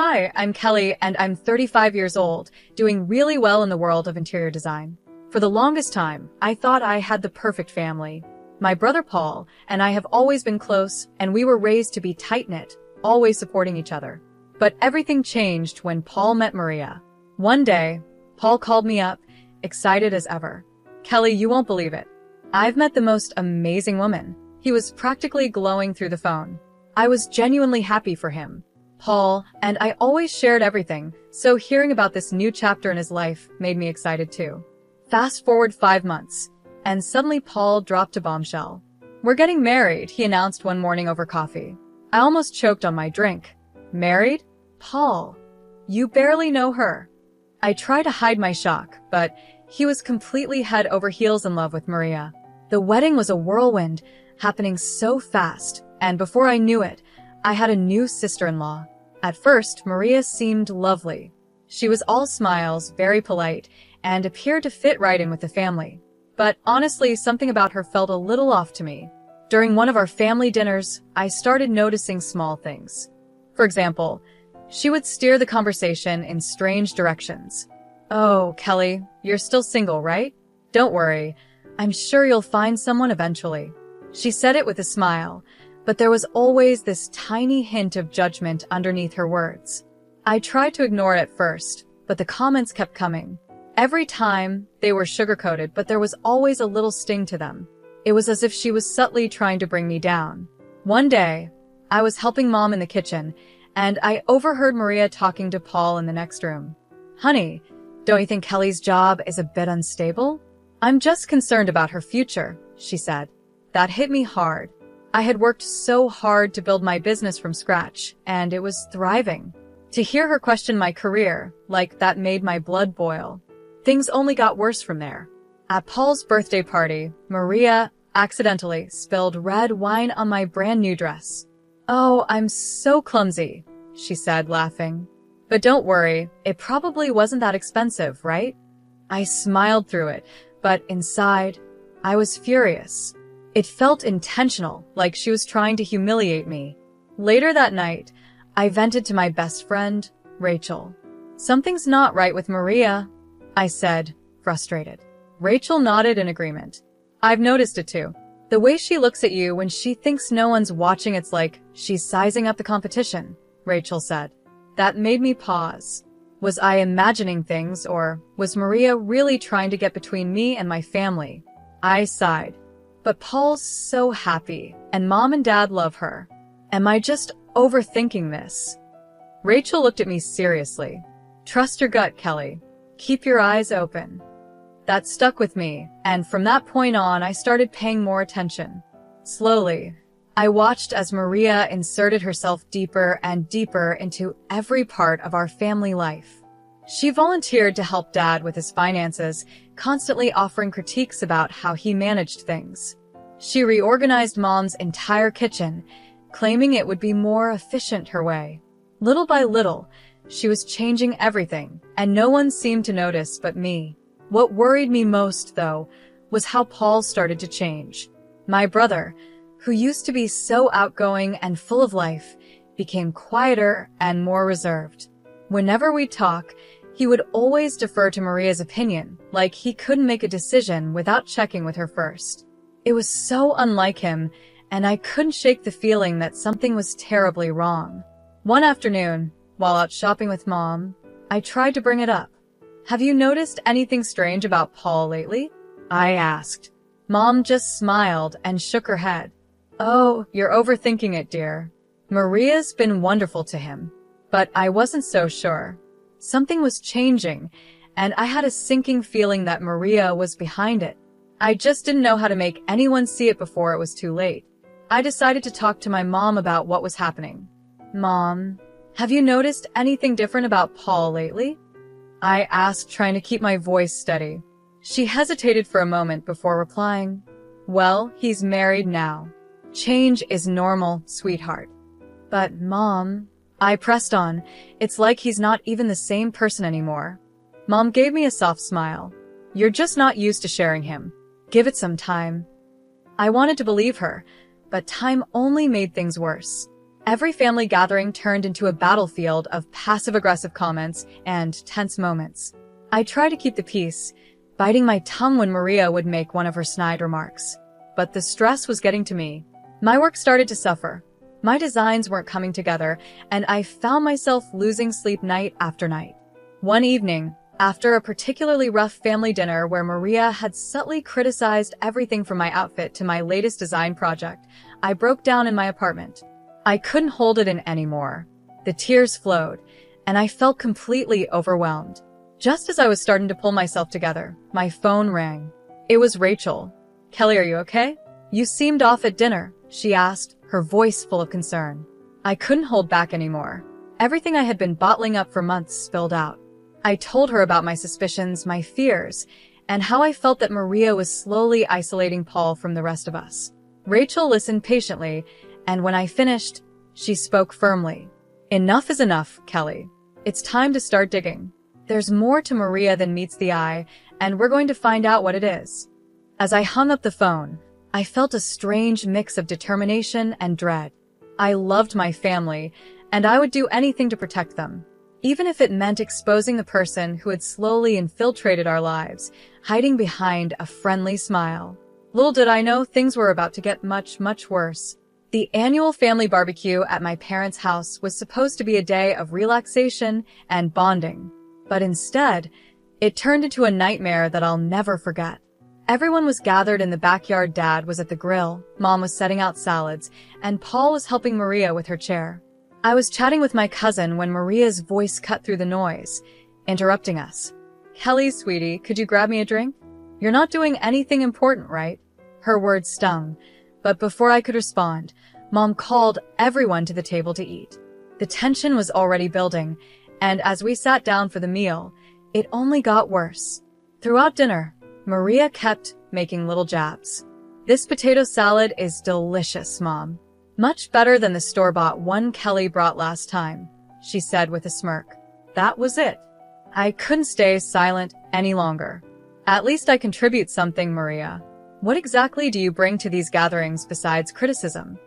Hi, I'm Kelly, and I'm 35 years old, doing really well in the world of interior design. For the longest time, I thought I had the perfect family. My brother Paul and I have always been close, and we were raised to be tight-knit, always supporting each other. But everything changed when Paul met Maria. One day, Paul called me up, excited as ever. Kelly, you won't believe it. I've met the most amazing woman. He was practically glowing through the phone. I was genuinely happy for him. Paul and I always shared everything, so hearing about this new chapter in his life made me excited too. Fast forward 5 months, and suddenly Paul dropped a bombshell. We're getting married, he announced one morning over coffee. I almost choked on my drink. Married? Paul, you barely know her. I tried to hide my shock, but he was completely head over heels in love with Maria. The wedding was a whirlwind, happening so fast, and before I knew it, I had a new sister-in-law. At first, Maria seemed lovely. She was all smiles, very polite, and appeared to fit right in with the family. But honestly, something about her felt a little off to me. During one of our family dinners, I started noticing small things. For example, she would steer the conversation in strange directions. "Oh, Kelly, you're still single, right? Don't worry. I'm sure you'll find someone eventually." She said it with a smile, but there was always this tiny hint of judgment underneath her words. I tried to ignore it at first, but the comments kept coming. Every time, they were sugar-coated, but there was always a little sting to them. It was as if she was subtly trying to bring me down. One day, I was helping Mom in the kitchen, and I overheard Maria talking to Paul in the next room. "Honey, don't you think Kelly's job is a bit unstable? I'm just concerned about her future," she said. That hit me hard. I had worked so hard to build my business from scratch, and it was thriving. To hear her question my career, like that made my blood boil. Things only got worse from there. At Paul's birthday party, Maria accidentally spilled red wine on my brand new dress. "Oh, I'm so clumsy," she said, laughing. "But don't worry, it probably wasn't that expensive, right?" I smiled through it, but inside, I was furious. It felt intentional, like she was trying to humiliate me. Later that night, I vented to my best friend, Rachel. "Something's not right with Maria," I said, frustrated. Rachel nodded in agreement. "I've noticed it too. The way she looks at you when she thinks no one's watching, it's like she's sizing up the competition," Rachel said. That made me pause. Was I imagining things, or was Maria really trying to get between me and my family? I sighed. But Paul's so happy, and Mom and Dad love her. Am I just overthinking this? Rachel looked at me seriously. "Trust your gut, Kelly. Keep your eyes open." That stuck with me, and from that point on, I started paying more attention. Slowly, I watched as Maria inserted herself deeper and deeper into every part of our family life. She volunteered to help Dad with his finances, constantly offering critiques about how he managed things. She reorganized Mom's entire kitchen, claiming it would be more efficient her way. Little by little, she was changing everything, and no one seemed to notice but me. What worried me most, though, was how Paul started to change. My brother, who used to be so outgoing and full of life, became quieter and more reserved. Whenever we'd talk, he would always defer to Maria's opinion, like he couldn't make a decision without checking with her first. It was so unlike him, and I couldn't shake the feeling that something was terribly wrong. One afternoon, while out shopping with Mom, I tried to bring it up. "Have you noticed anything strange about Paul lately?" I asked. Mom just smiled and shook her head. "Oh, you're overthinking it, dear. Maria's been wonderful to him." But I wasn't so sure. Something was changing, and I had a sinking feeling that Maria was behind it. I just didn't know how to make anyone see it before it was too late. I decided to talk to my mom about what was happening. "Mom, have you noticed anything different about Paul lately?" I asked, trying to keep my voice steady. She hesitated for a moment before replying, "Well, he's married now. Change is normal, sweetheart." "But, Mom," I pressed on, "it's like he's not even the same person anymore." Mom gave me a soft smile. "You're just not used to sharing him. Give it some time." I wanted to believe her, but time only made things worse. Every family gathering turned into a battlefield of passive-aggressive comments and tense moments. I tried to keep the peace, biting my tongue when Maria would make one of her snide remarks. But the stress was getting to me. My work started to suffer. My designs weren't coming together, and I found myself losing sleep night after night. One evening, after a particularly rough family dinner where Maria had subtly criticized everything from my outfit to my latest design project, I broke down in my apartment. I couldn't hold it in anymore. The tears flowed, and I felt completely overwhelmed. Just as I was starting to pull myself together, my phone rang. It was Rachel. "Kelly, are you okay? You seemed off at dinner," she asked, her voice full of concern. I couldn't hold back anymore. Everything I had been bottling up for months spilled out. I told her about my suspicions, my fears, and how I felt that Maria was slowly isolating Paul from the rest of us. Rachel listened patiently, and when I finished, she spoke firmly. "Enough is enough, Kelly. It's time to start digging. There's more to Maria than meets the eye, and we're going to find out what it is." As I hung up the phone, I felt a strange mix of determination and dread. I loved my family, and I would do anything to protect them, even if it meant exposing the person who had slowly infiltrated our lives, hiding behind a friendly smile. Little did I know things were about to get much, much worse. The annual family barbecue at my parents' house was supposed to be a day of relaxation and bonding, but instead, it turned into a nightmare that I'll never forget. Everyone was gathered in the backyard. Dad was at the grill, Mom was setting out salads, and Paul was helping Maria with her chair. I was chatting with my cousin when Maria's voice cut through the noise, interrupting us. "Kelly, sweetie, could you grab me a drink? You're not doing anything important, right?" Her words stung, but before I could respond, Mom called everyone to the table to eat. The tension was already building, and as we sat down for the meal, it only got worse. Throughout dinner, Maria kept making little jabs. "This potato salad is delicious, Mom. Much better than the store-bought one Kelly brought last time," she said with a smirk. That was it. I couldn't stay silent any longer. "At least I contribute something, Maria. What exactly do you bring to these gatherings besides criticism?"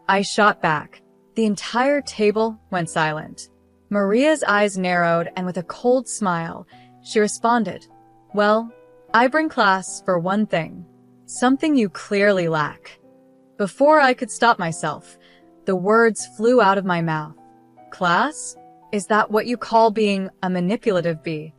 I shot back. The entire table went silent. Maria's eyes narrowed, and with a cold smile, she responded, "Well, I bring class for one thing. Something you clearly lack." Before I could stop myself, the words flew out of my mouth. "Class? Is that what you call being a manipulative bee?"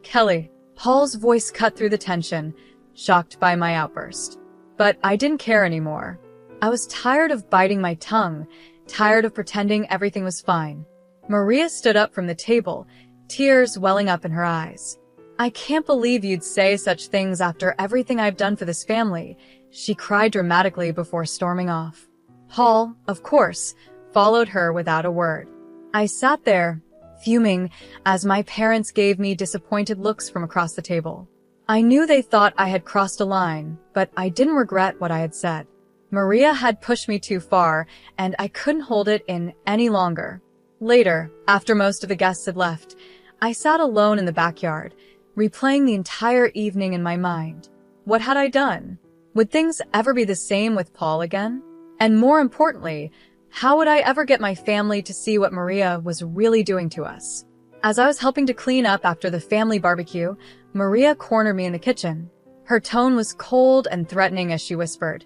"Kelly," Paul's voice cut through the tension, shocked by my outburst. But I didn't care anymore. I was tired of biting my tongue, tired of pretending everything was fine. Maria stood up from the table, tears welling up in her eyes. "I can't believe you'd say such things after everything I've done for this family," she cried dramatically before storming off. Paul, of course, followed her without a word. I sat there, fuming, as my parents gave me disappointed looks from across the table. I knew they thought I had crossed a line, but I didn't regret what I had said. Maria had pushed me too far, and I couldn't hold it in any longer. Later, after most of the guests had left, I sat alone in the backyard, replaying the entire evening in my mind. What had I done? Would things ever be the same with Paul again? And more importantly, how would I ever get my family to see what Maria was really doing to us? As I was helping to clean up after the family barbecue, Maria cornered me in the kitchen. Her tone was cold and threatening as she whispered,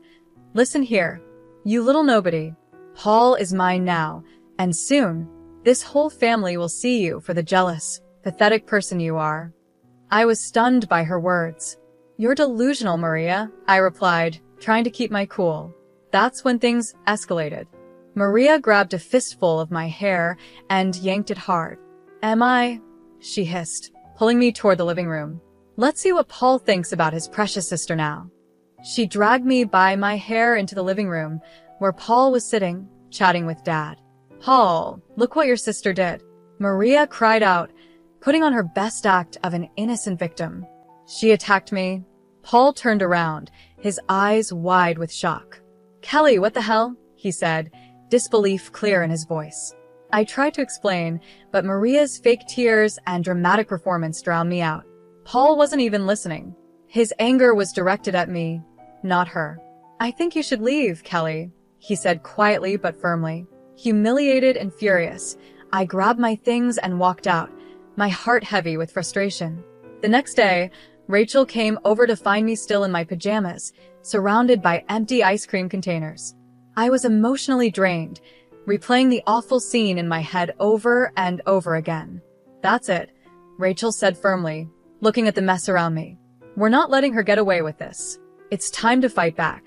"Listen here, you little nobody. Paul is mine now, and soon, this whole family will see you for the jealous, pathetic person you are." I was stunned by her words. "You're delusional, Maria," I replied, trying to keep my cool. That's when things escalated. Maria grabbed a fistful of my hair and yanked it hard. "Am I?" she hissed, pulling me toward the living room. "Let's see what Paul thinks about his precious sister now." She dragged me by my hair into the living room, where Paul was sitting, chatting with Dad. "Paul, look what your sister did," Maria cried out, putting on her best act of an innocent victim. "She attacked me." Paul turned around, his eyes wide with shock. "Kelly, what the hell?" he said, disbelief clear in his voice. I tried to explain, but Maria's fake tears and dramatic performance drowned me out. Paul wasn't even listening. His anger was directed at me, not her. "I think you should leave, Kelly," he said quietly but firmly. Humiliated and furious, I grabbed my things and walked out, my heart heavy with frustration. The next day, Rachel came over to find me still in my pajamas, surrounded by empty ice cream containers. I was emotionally drained, replaying the awful scene in my head over and over again. "That's it," Rachel said firmly, looking at the mess around me. "We're not letting her get away with this. It's time to fight back."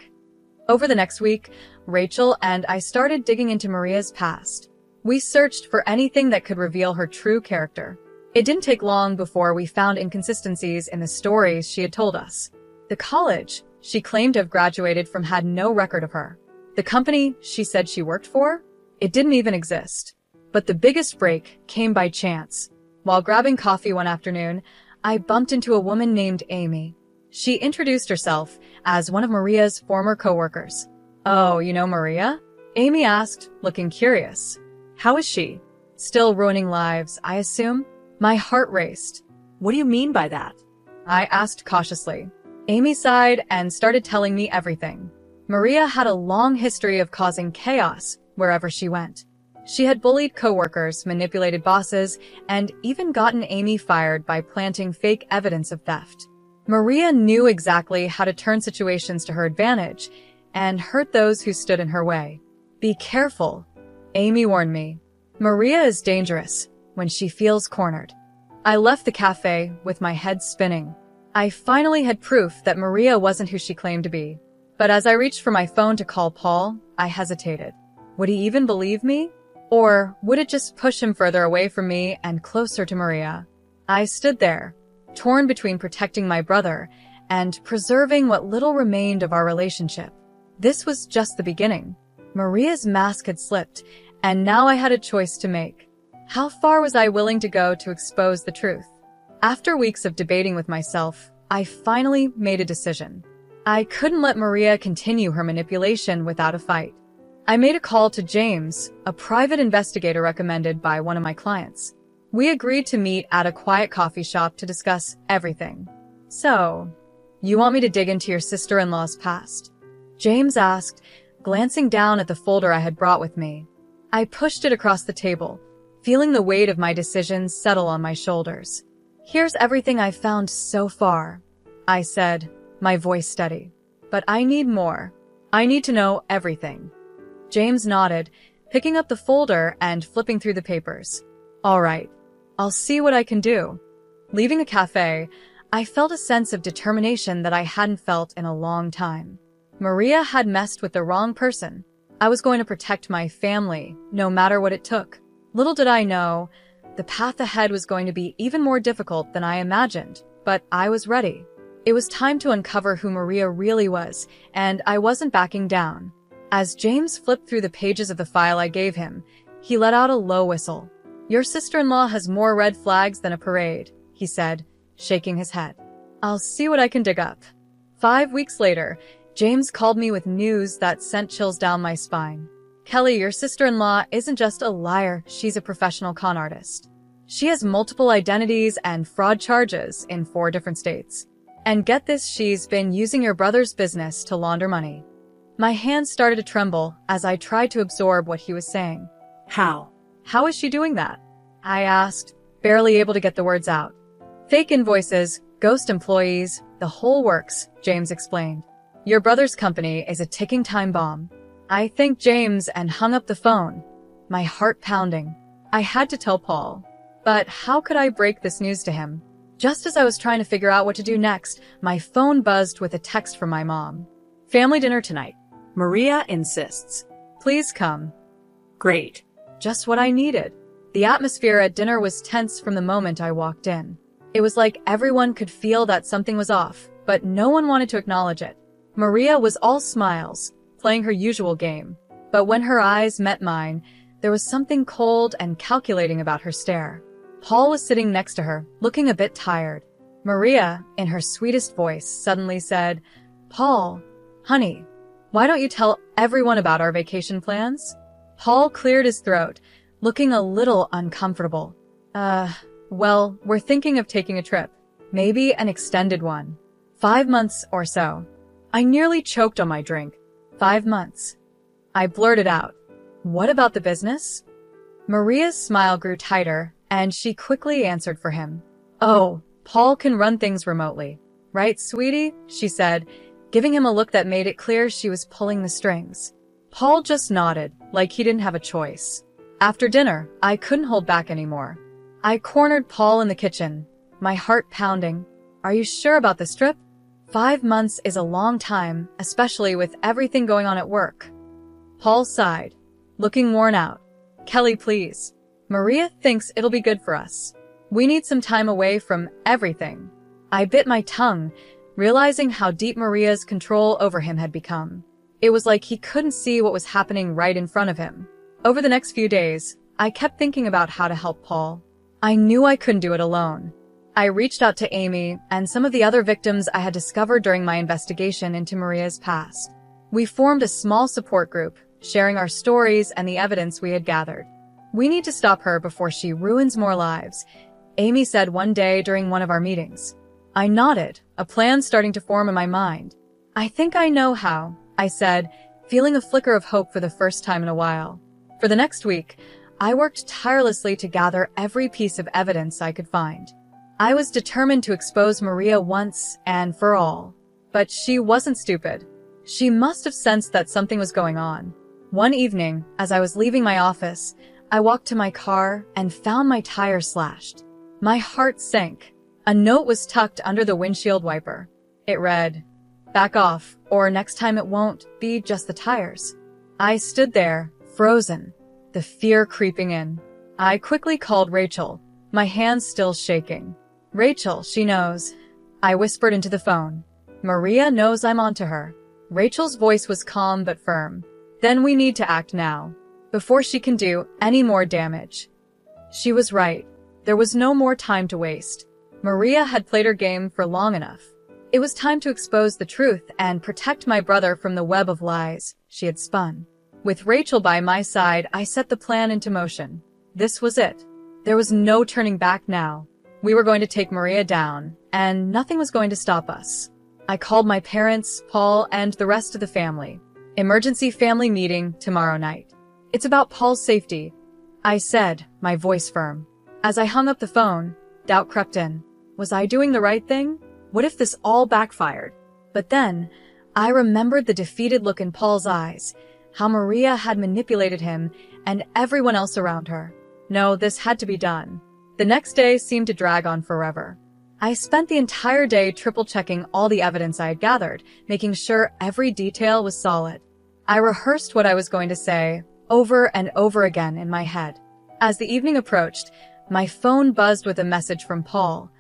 Over the next week, Rachel and I started digging into Maria's past. We searched for anything that could reveal her true character. It didn't take long before we found inconsistencies in the stories she had told us. The college she claimed to have graduated from had no record of her. The company she said she worked for, it didn't even exist. But the biggest break came by chance. While grabbing coffee one afternoon, I bumped into a woman named Amy. She introduced herself as one of Maria's former coworkers. "Oh, you know Maria?" Amy asked, looking curious. "How is she? Still ruining lives, I assume?" My heart raced. "What do you mean by that?" I asked cautiously. Amy sighed and started telling me everything. Maria had a long history of causing chaos wherever she went. She had bullied coworkers, manipulated bosses, and even gotten Amy fired by planting fake evidence of theft. Maria knew exactly how to turn situations to her advantage and hurt those who stood in her way. "Be careful," Amy warned me. "Maria is dangerous when she feels cornered." I left the cafe with my head spinning. I finally had proof that Maria wasn't who she claimed to be. But as I reached for my phone to call Paul, I hesitated. Would he even believe me? Or would it just push him further away from me and closer to Maria? I stood there, torn between protecting my brother and preserving what little remained of our relationship. This was just the beginning. Maria's mask had slipped, and now I had a choice to make. How far was I willing to go to expose the truth? After weeks of debating with myself, I finally made a decision. I couldn't let Maria continue her manipulation without a fight. I made a call to James, a private investigator recommended by one of my clients. We agreed to meet at a quiet coffee shop to discuss everything. "So, you want me to dig into your sister-in-law's past?" James asked, glancing down at the folder I had brought with me. I pushed it across the table, feeling the weight of my decisions settle on my shoulders. "Here's everything I've found so far," I said, my voice steady. "But I need more. I need to know everything." James nodded, picking up the folder and flipping through the papers. "All right, I'll see what I can do." Leaving the cafe, I felt a sense of determination that I hadn't felt in a long time. Maria had messed with the wrong person. I was going to protect my family, no matter what it took. Little did I know, the path ahead was going to be even more difficult than I imagined, but I was ready. It was time to uncover who Maria really was, and I wasn't backing down. As James flipped through the pages of the file I gave him, he let out a low whistle. "Your sister-in-law has more red flags than a parade," he said, shaking his head. "I'll see what I can dig up." 5 weeks later, James called me with news that sent chills down my spine. "Kelly, your sister-in-law isn't just a liar, she's a professional con artist. She has multiple identities and fraud charges in 4 different states. And get this, she's been using your brother's business to launder money." My hands started to tremble as I tried to absorb what he was saying. "How?" "How is she doing that?" I asked, barely able to get the words out. "Fake invoices, ghost employees, the whole works," James explained. "Your brother's company is a ticking time bomb." I thanked James and hung up the phone, my heart pounding. I had to tell Paul. But how could I break this news to him? Just as I was trying to figure out what to do next, my phone buzzed with a text from my mom. "Family dinner tonight. Maria insists." Please come." "Great." Just what I needed. The atmosphere at dinner was tense from the moment I walked in. It was like everyone could feel that something was off, but no one wanted to acknowledge it. Maria was all smiles, playing her usual game. But when her eyes met mine, there was something cold and calculating about her stare. Paul was sitting next to her, looking a bit tired. Maria, in her sweetest voice, suddenly said, "Paul, honey, why don't you tell everyone about our vacation plans?" Paul cleared his throat, looking a little uncomfortable. Well, we're thinking of taking a trip. Maybe an extended one. 5 months or so." I nearly choked on my drink. 5 months. I blurted out. What about the business? Maria's smile grew tighter, and she quickly answered for him. Oh, Paul can run things remotely. Right, sweetie? She said, giving him a look that made it clear she was pulling the strings. Paul just nodded, like he didn't have a choice. After dinner, I couldn't hold back anymore. I cornered Paul in the kitchen, my heart pounding. Are you sure about this trip? 5 months is a long time, especially with everything going on at work. Paul sighed, looking worn out. Kelly, please. Maria thinks it'll be good for us. We need some time away from everything. I bit my tongue, realizing how deep Maria's control over him had become. It was like he couldn't see what was happening right in front of him. Over the next few days, I kept thinking about how to help Paul. I knew I couldn't do it alone. I reached out to Amy and some of the other victims I had discovered during my investigation into Maria's past. We formed a small support group, sharing our stories and the evidence we had gathered. We need to stop her before she ruins more lives, Amy said one day during one of our meetings. I nodded, a plan starting to form in my mind. I think I know how, I said, feeling a flicker of hope for the first time in a while. For the next week, I worked tirelessly to gather every piece of evidence I could find. I was determined to expose Maria once and for all. But she wasn't stupid. She must have sensed that something was going on. One evening, as I was leaving my office, I walked to my car and found my tire slashed. My heart sank. A note was tucked under the windshield wiper. It read, "Back off, or next time it won't be just the tires." I stood there, frozen, the fear creeping in. I quickly called Rachel, my hands still shaking. Rachel, she knows. I whispered into the phone. Maria knows I'm onto her. Rachel's voice was calm but firm. Then we need to act now, before she can do any more damage. She was right. There was no more time to waste. Maria had played her game for long enough. It was time to expose the truth and protect my brother from the web of lies she had spun. With Rachel by my side, I set the plan into motion. This was it. There was no turning back now. We were going to take Maria down, and nothing was going to stop us. I called my parents, Paul, and the rest of the family. Emergency family meeting tomorrow night. It's about Paul's safety, I said, my voice firm. As I hung up the phone, doubt crept in. Was I doing the right thing? What if this all backfired? But then, I remembered the defeated look in Paul's eyes, how Maria had manipulated him and everyone else around her. No, this had to be done. The next day seemed to drag on forever. I spent the entire day triple-checking all the evidence I had gathered, making sure every detail was solid. I rehearsed what I was going to say over and over again in my head. As the evening approached, my phone buzzed with a message from Paul.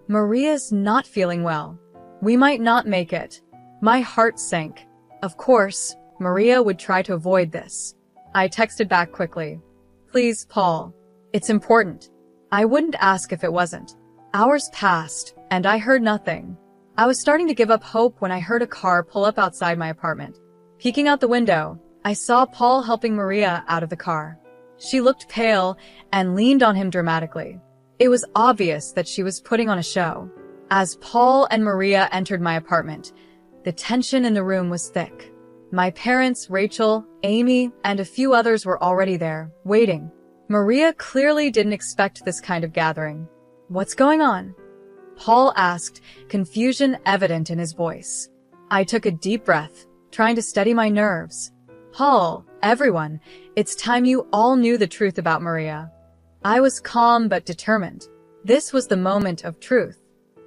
Maria's not feeling well. We might not make it. My heart sank. Of course, Maria would try to avoid this. I texted back quickly. Please, Paul. It's important. I wouldn't ask if it wasn't. Hours passed, and I heard nothing. I was starting to give up hope when I heard a car pull up outside my apartment. Peeking out the window, I saw Paul helping Maria out of the car. She looked pale and leaned on him dramatically. It was obvious that she was putting on a show. As Paul and Maria entered my apartment, the tension in the room was thick. My parents, Rachel, Amy, and a few others were already there, waiting. Maria clearly didn't expect this kind of gathering. What's going on? Paul asked, confusion evident in his voice. I took a deep breath, trying to steady my nerves. Paul, everyone, it's time you all knew the truth about Maria. I was calm but determined. This was the moment of truth.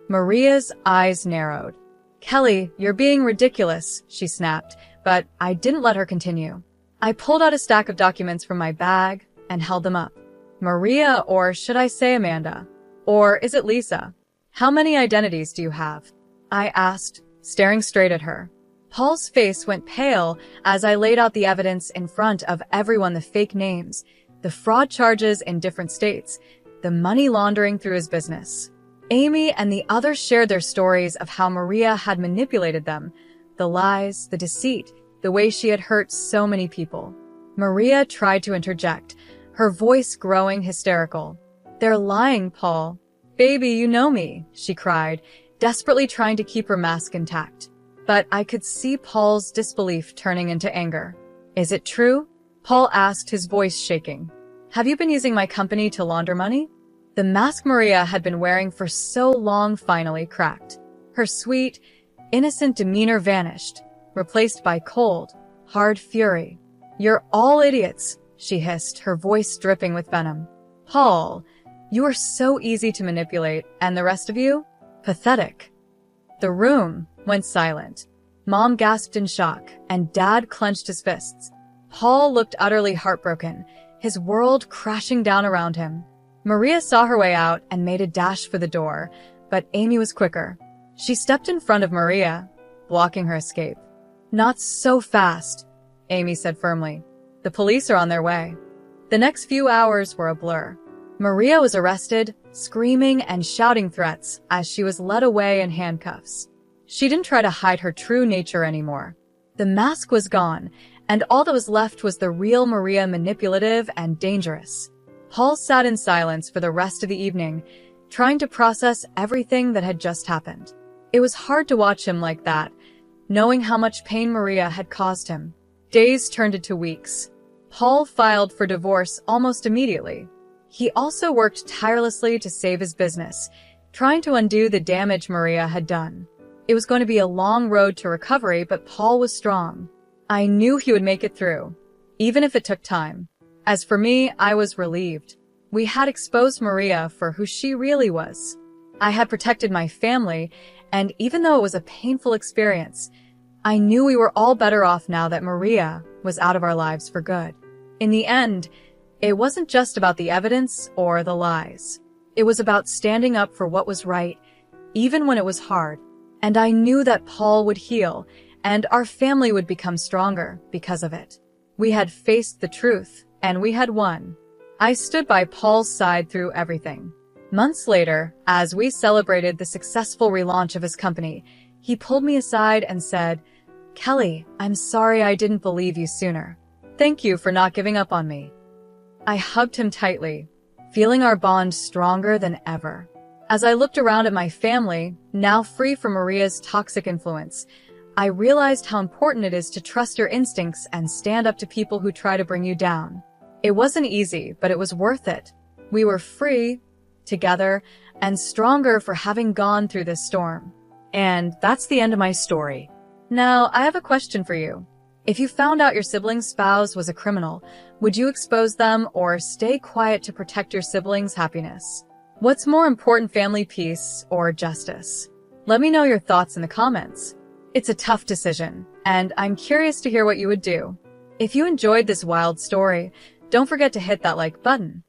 Maria's eyes narrowed. Kelly, you're being ridiculous, she snapped, but I didn't let her continue. I pulled out a stack of documents from my bag and held them up. Maria, or should I say Amanda? Or is it Lisa? How many identities do you have? I asked, staring straight at her. Paul's face went pale as I laid out the evidence in front of everyone, the fake names, the fraud charges in different states, the money laundering through his business. Amy and the others shared their stories of how Maria had manipulated them, the lies, the deceit, the way she had hurt so many people. Maria tried to interject, her voice growing hysterical. They're lying, Paul. Baby, you know me, she cried, desperately trying to keep her mask intact. But I could see Paul's disbelief turning into anger. Is it true? Paul asked, his voice shaking. Have you been using my company to launder money? The mask Maria had been wearing for so long finally cracked. Her sweet, innocent demeanor vanished, replaced by cold, hard fury. You're all idiots, she hissed, her voice dripping with venom. Paul, you are so easy to manipulate, and the rest of you? Pathetic. The room went silent. Mom gasped in shock, and Dad clenched his fists. Paul looked utterly heartbroken, his world crashing down around him. Maria saw her way out and made a dash for the door, but Amy was quicker. She stepped in front of Maria, blocking her escape. Not so fast, Amy said firmly. The police are on their way. The next few hours were a blur. Maria was arrested, screaming and shouting threats as she was led away in handcuffs. She didn't try to hide her true nature anymore. The mask was gone, and all that was left was the real Maria, manipulative and dangerous. Paul sat in silence for the rest of the evening, trying to process everything that had just happened. It was hard to watch him like that, knowing how much pain Maria had caused him. Days turned into weeks. Paul filed for divorce almost immediately. He also worked tirelessly to save his business, trying to undo the damage Maria had done. It was going to be a long road to recovery, but Paul was strong. I knew he would make it through, even if it took time. As for me, I was relieved. We had exposed Maria for who she really was. I had protected my family, and even though it was a painful experience, I knew we were all better off now that Maria was out of our lives for good. In the end, it wasn't just about the evidence or the lies. It was about standing up for what was right, even when it was hard. And I knew that Paul would heal, and our family would become stronger because of it. We had faced the truth, and we had won. I stood by Paul's side through everything. Months later, as we celebrated the successful relaunch of his company, he pulled me aside and said, "Kelly, I'm sorry I didn't believe you sooner. Thank you for not giving up on me." I hugged him tightly, feeling our bond stronger than ever. As I looked around at my family, now free from Maria's toxic influence, I realized how important it is to trust your instincts and stand up to people who try to bring you down. It wasn't easy, but it was worth it. We were free, together, and stronger for having gone through this storm. And that's the end of my story. Now, I have a question for you. If you found out your sibling's spouse was a criminal, would you expose them or stay quiet to protect your sibling's happiness? What's more important, family peace or justice? Let me know your thoughts in the comments. It's a tough decision, and I'm curious to hear what you would do. If you enjoyed this wild story, don't forget to hit that like button.